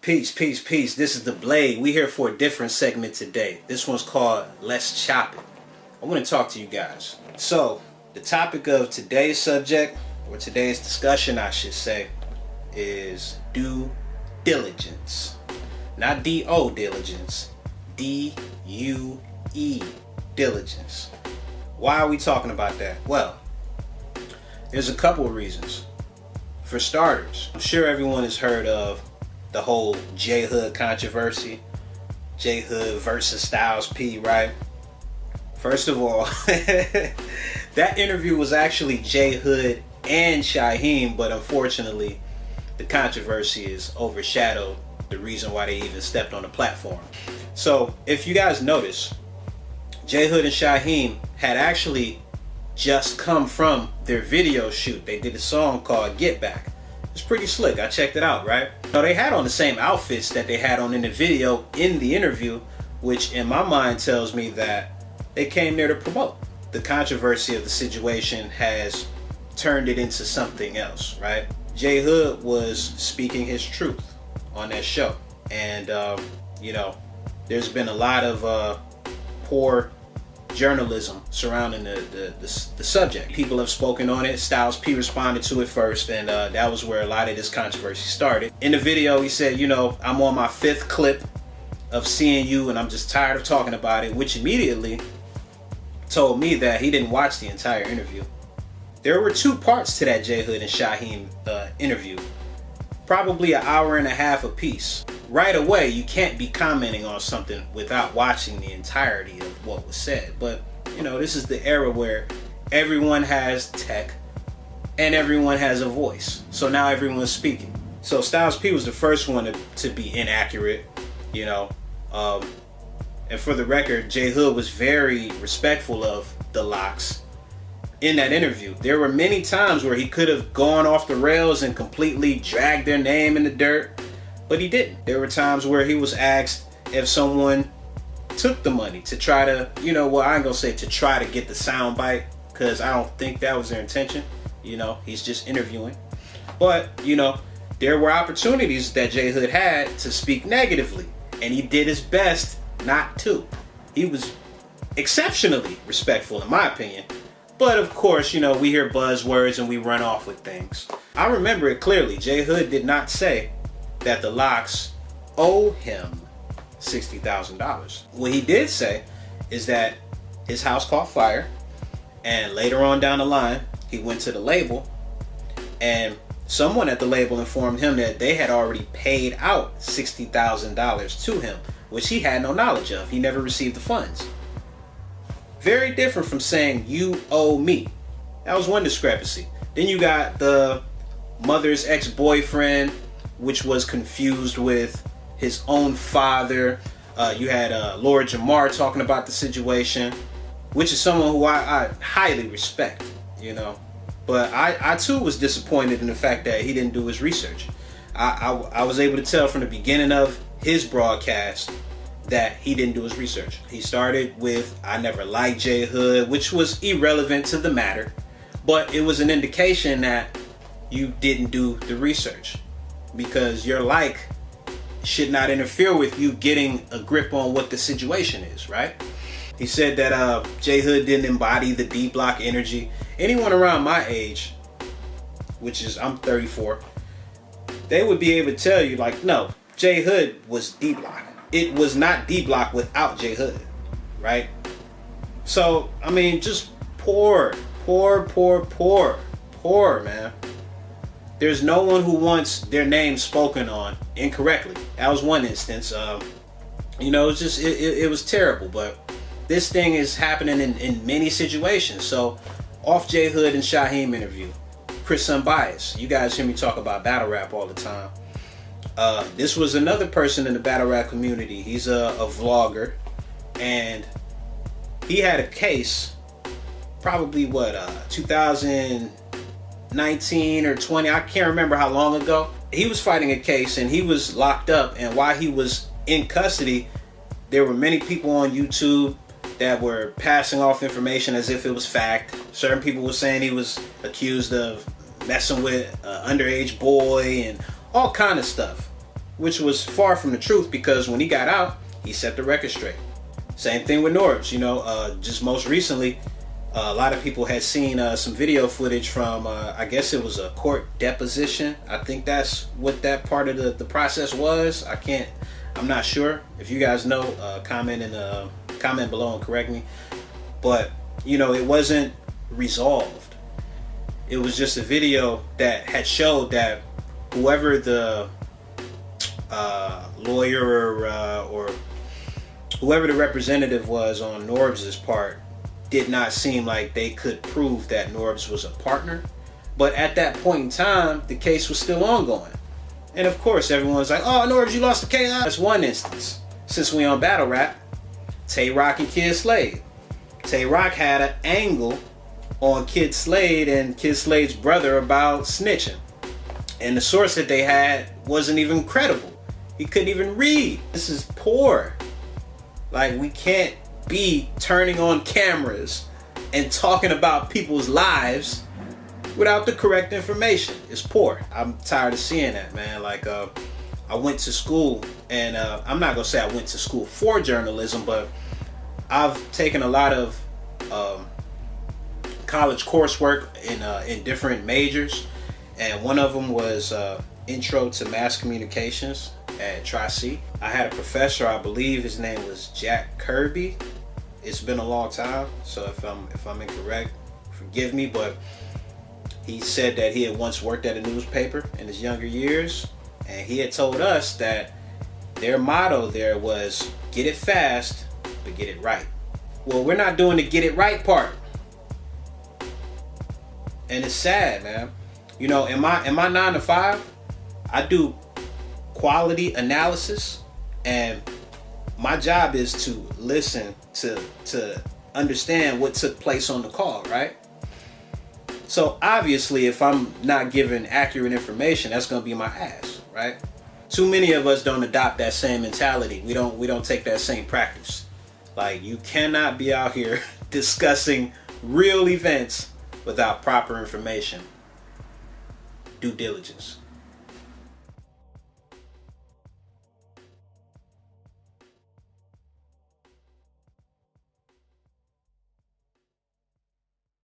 Peace, peace, peace. This is The Blade. We here for a different segment today. This one's called Let's Chop It. I want to talk to you guys. So, the topic of today's subject, or today's discussion, I should say, is due diligence. Not D-O diligence. D-U-E diligence. Why are we talking about that? Well, there's a couple of reasons. For starters, I'm sure everyone has heard of the whole J-Hood controversy. J-Hood versus Styles P, right? First of all, that interview was actually J-Hood and Shyheim, but unfortunately, the controversy has overshadowed the reason why they even stepped on the platform. So, if you guys notice, J-Hood and Shyheim had actually just come from their video shoot. They did a song called Get Back. It's pretty slick. I checked it out, right? Now, they had on the same outfits that they had on in the video in the interview, which in my mind tells me that they came there to promote. The controversy of the situation has turned it into something else, right? J-Hood was speaking his truth on that show. And, there's been a lot of poor journalism surrounding the subject. People have spoken on it. Styles P responded to it first, and that was where a lot of this controversy started. In the video, he said, I'm on my 5th clip of seeing you, and I'm just tired of talking about it, which immediately told me that he didn't watch the entire interview. There were 2 parts to that J-Hood and Shyheim interview, probably an hour and a half apiece. Right away, you can't be commenting on something without watching the entirety of what was said. But, this is the era where everyone has tech and everyone has a voice. So now everyone's speaking. So Styles P was the first one to be inaccurate, and for the record, J-Hood was very respectful of the Lox in that interview. There were many times where he could have gone off the rails and completely dragged their name in the dirt, but he didn't. There were times where he was asked if someone took the money to try to, I ain't gonna say to try to get the sound bite, because I don't think that was their intention. He's just interviewing. But, there were opportunities that J-Hood had to speak negatively, and he did his best not to. He was exceptionally respectful, in my opinion. But of course, we hear buzzwords and we run off with things. I remember it clearly. J-Hood did not say that the Lox owe him $60,000. What he did say is that his house caught fire, and later on down the line, he went to the label, and someone at the label informed him that they had already paid out $60,000 to him, which he had no knowledge of. He never received the funds. Very different from saying, you owe me. That was one discrepancy. Then you got the mother's ex-boyfriend, which was confused with his own father. You had Laura Jamar talking about the situation, which is someone who I highly respect, But I too was disappointed in the fact that he didn't do his research. I was able to tell from the beginning of his broadcast that he didn't do his research. He started with, I never liked J-Hood, which was irrelevant to the matter, but it was an indication that you didn't do the research, because your like should not interfere with you getting a grip on what the situation is, right? He said that J-Hood didn't embody the D-Block energy. Anyone around my age, which is, I'm 34, they would be able to tell you, no, J-Hood was D-Block. It was not D-Block without J-Hood, right? So, just poor, man. There's no one who wants their name spoken on incorrectly. That was one instance. It was terrible, but this thing is happening in many situations. So, off J-Hood and Shyheim interview, Chris Unbiased. You guys hear me talk about battle rap all the time. This was another person in the battle rap community. He's a vlogger, and he had a case, probably 2019 or 20, I can't remember how long ago. He was fighting a case and he was locked up, and while he was in custody, there were many people on YouTube that were passing off information as if it was fact. Certain people were saying he was accused of messing with an underage boy and all kind of stuff. which was far from the truth, because when he got out, he set the record straight. Same thing with Norbs. Just most recently, a lot of people had seen some video footage from, I guess it was a court deposition. I think that's what that part of the process was. I'm not sure. If you guys know, comment below and correct me. But, it wasn't resolved. It was just a video that had showed that whoever the lawyer or whoever the representative was on Norbs' part did not seem like they could prove that Norbs was a partner. But at that point in time, the case was still ongoing. And of course, everyone's like, oh, Norbs, you lost the case. That's one instance. Since we on battle rap, Tay Rock and Kid Slade. Tay Rock had an angle on Kid Slade and Kid Slade's brother about snitching. And the source that they had wasn't even credible. He couldn't even read. This is poor. Like, we can't be turning on cameras and talking about people's lives without the correct information. It's poor. I'm tired of seeing that, man. Like, I went to school, and I'm not gonna say I went to school for journalism, but I've taken a lot of college coursework in different majors, and one of them was Intro to Mass Communications at Tri-C. I had a professor, I believe his name was Jack Kirby. It's been a long time, so if I'm incorrect, forgive me, but he said that he had once worked at a newspaper in his younger years, and he had told us that their motto there was, get it fast, but get it right. Well, we're not doing the get it right part. And it's sad, man. In my 9 to 5, I do quality analysis, and my job is to listen to understand what took place on the call, right? So obviously, if I'm not giving accurate information, that's gonna be my ass, right? Too many of us don't adopt that same mentality. We don't take that same practice. Like, you cannot be out here discussing real events without proper information. Due diligence.